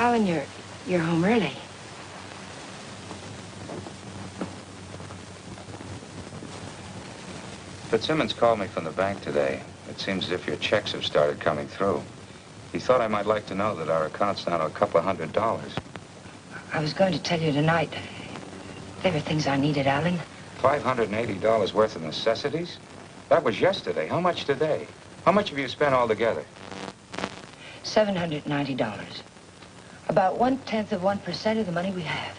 Alan, you're home early. Fitzsimmons called me from the bank today. It seems as if your checks have started coming through. He thought I might like to know that our account's down to $200. I was going to tell you tonight. There were things I needed, Alan. $580 worth of necessities? That was yesterday. How much today? How much have you spent altogether? $790. About 0.1% of the money we have.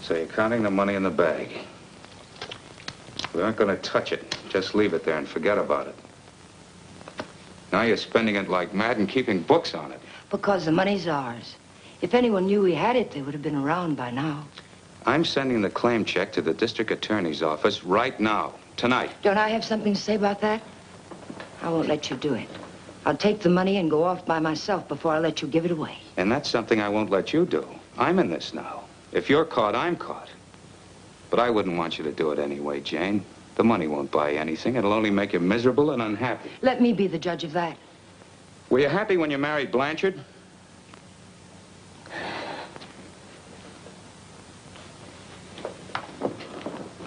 So you're counting the money in the bag. We aren't going to touch it. Just leave it there and forget about it. Now you're spending it like mad and keeping books on it. Because the money's ours. If anyone knew we had it, they would have been around by now. I'm sending the claim check to the district attorney's office right now, tonight. Don't I have something to say about that? I won't let you do it. I'll take the money and go off by myself before I let you give it away. And that's something I won't let you do. I'm in this now. If you're caught, I'm caught. But I wouldn't want you to do it anyway, Jane. The money won't buy anything. It'll only make you miserable and unhappy. Let me be the judge of that. Were you happy when you married Blanchard?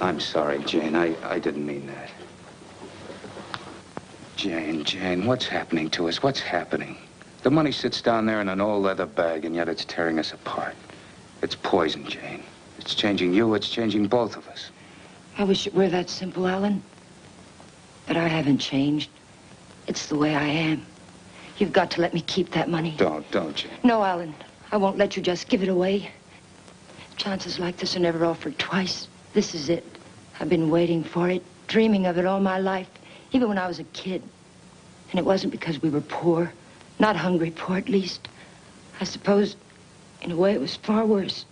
I'm sorry, Jane. I didn't mean that. Jane, what's happening to us? What's happening? The money sits down there in an old leather bag, and yet it's tearing us apart. It's poison, Jane. It's changing you. It's changing both of us. I wish it were that simple, Alan. But I haven't changed. It's the way I am. You've got to let me keep that money. Don't, Jane. No, Alan. I won't let you just give it away. Chances like this are never offered twice. This is it. I've been waiting for it, dreaming of it all my life, even when I was a kid. And it wasn't because we were poor. Not hungry poor, at least. I suppose, in a way, it was far worse.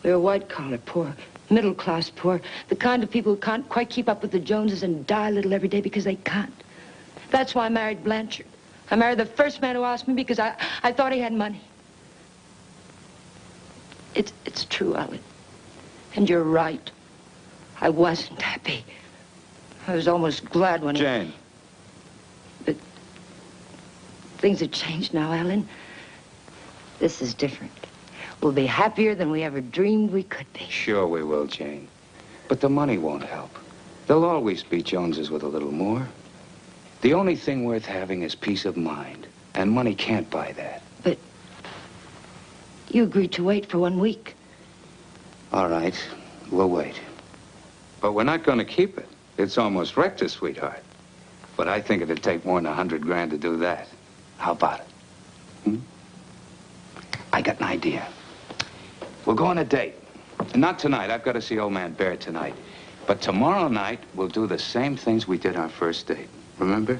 We were white-collar poor, middle-class poor, the kind of people who can't quite keep up with the Joneses and die a little every day because they can't. That's why I married Blanchard. I married the first man who asked me because I thought he had money. It's true, Alan. And you're right. I wasn't happy. I was almost glad when Jane. But things have changed now, Alan. This is different. We'll be happier than we ever dreamed we could be. Sure we will, Jane. But the money won't help. There'll always be Joneses with a little more. The only thing worth having is peace of mind. And money can't buy that. But you agreed to wait for 1 week. All right, we'll wait. But we're not going to keep it. It's almost wrecked us, sweetheart. But I think it'd take more than 100 grand to do that. How about it? Hmm? I got an idea. We'll go on a date. Not tonight. I've got to see old man Bear tonight. But tomorrow night, we'll do the same things we did our first date. Remember?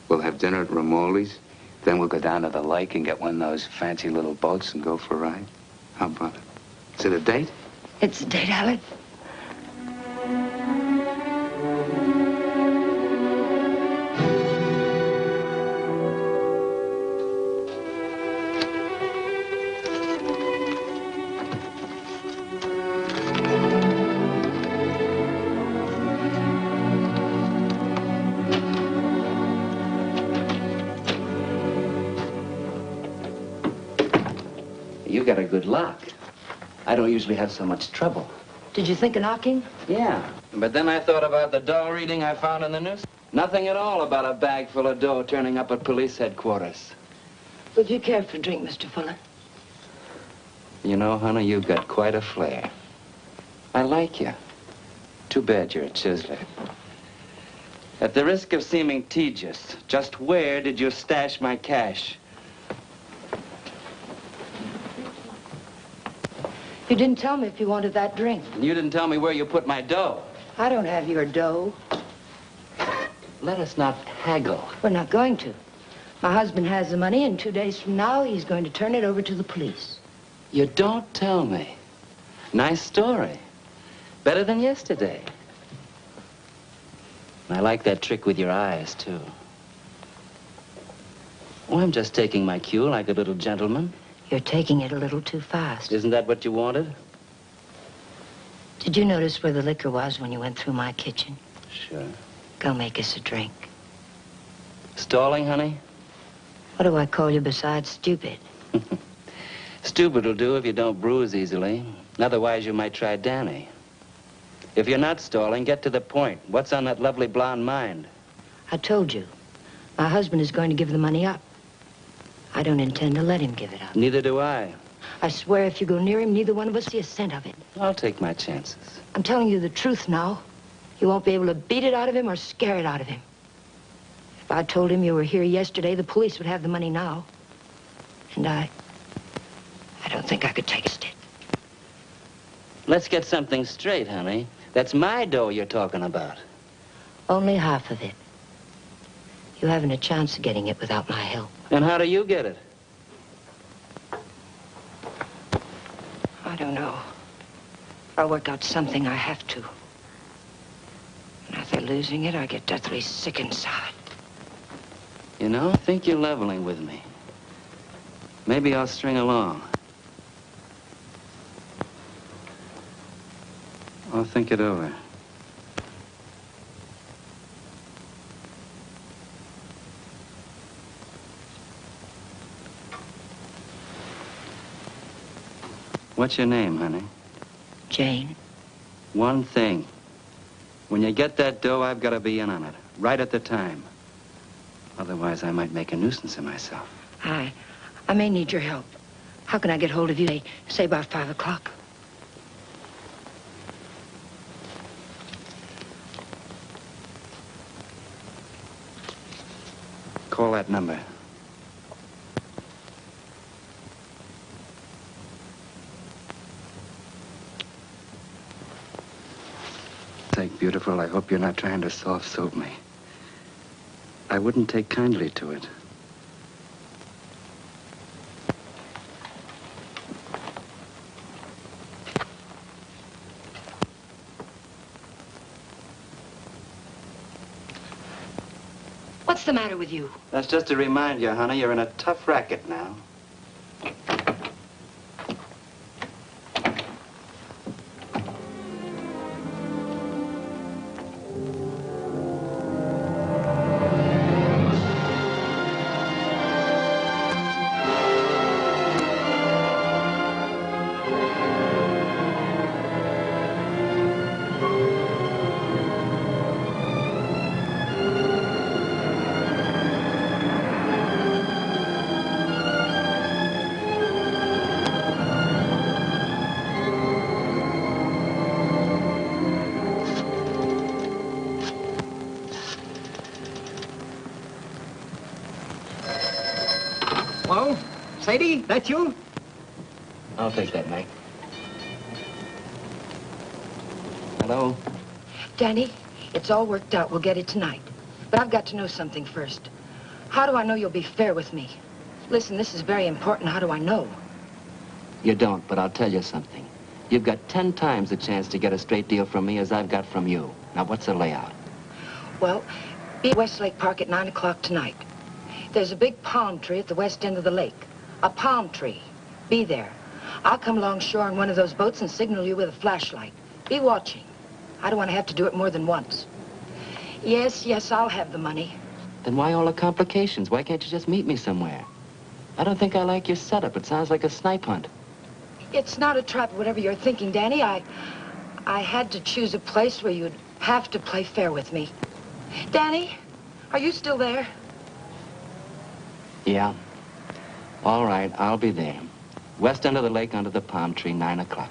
We'll have dinner at Ramoli's. Then we'll go down to the lake and get one of those fancy little boats and go for a ride. How about it? Is it a date? It's a date, Alan. You got a good lock. I don't usually have so much trouble. Did you think of knocking? Yeah, but then I thought about the dough reading I found in the news. Nothing at all about a bag full of dough turning up at police headquarters. Would you care for a drink, Mr. Fuller? You know, honey, you've got quite a flair. I like you. Too bad you're a chiseler. At the risk of seeming tedious, just where did you stash my cash? You didn't tell me if you wanted that drink. And you didn't tell me where you put my dough. I don't have your dough. Let us not haggle. We're not going to. My husband has the money, and 2 days from now, he's going to turn it over to the police. You don't tell me. Nice story. Better than yesterday. I like that trick with your eyes, too. Oh, I'm just taking my cue like a little gentleman. You're taking it a little too fast. Isn't that what you wanted? Did you notice where the liquor was when you went through my kitchen? Sure. Go make us a drink. Stalling, honey? What do I call you besides stupid? Stupid will do if you don't bruise easily. Otherwise, you might try Danny. If you're not stalling, get to the point. What's on that lovely blonde mind? I told you. My husband is going to give the money up. I don't intend to let him give it up. Neither do I. I swear if you go near him, neither one of us see a cent of it. I'll take my chances. I'm telling you the truth now. You won't be able to beat it out of him or scare it out of him. If I told him you were here yesterday, the police would have the money now. And I don't think I could take a stick. Let's get something straight, honey. That's my dough you're talking about. Only half of it. You haven't a chance of getting it without my help. And how do you get it? I don't know. I'll work out something. I have to. And after losing it, I get deathly sick inside. You know, I think you're leveling with me. Maybe I'll string along. I'll think it over. What's your name, honey? Jane. One thing. When you get that dough, I've got to be in on it. Right at the time. Otherwise, I might make a nuisance of myself. I may need your help. How can I get hold of you? Say about 5 o'clock. Call that number. Take, beautiful, I hope you're not trying to soft soap me. I wouldn't take kindly to it. What's the matter with you? That's just to remind you, honey, you're in a tough racket now. Hello? Sadie, that you? I'll take that, Mike. Hello? Danny, it's all worked out. We'll get it tonight. But I've got to know something first. How do I know you'll be fair with me? Listen, this is very important. How do I know? You don't, but I'll tell you something. You've got 10 times the chance to get a straight deal from me as I've got from you. Now, what's the layout? Well, be at Westlake Park at 9 o'clock tonight. There's a big palm tree at the west end of the lake. A palm tree. Be there. I'll come along shore in one of those boats and signal you with a flashlight. Be watching. I don't want to have to do it more than once. Yes, I'll have the money. Then why all the complications? Why can't you just meet me somewhere? I don't think I like your setup. It sounds like a snipe hunt. It's not a trap, whatever you're thinking, Danny. I had to choose a place where you'd have to play fair with me. Danny, are you still there? Yeah. All right, I'll be there. West end of the lake under the palm tree, 9 o'clock.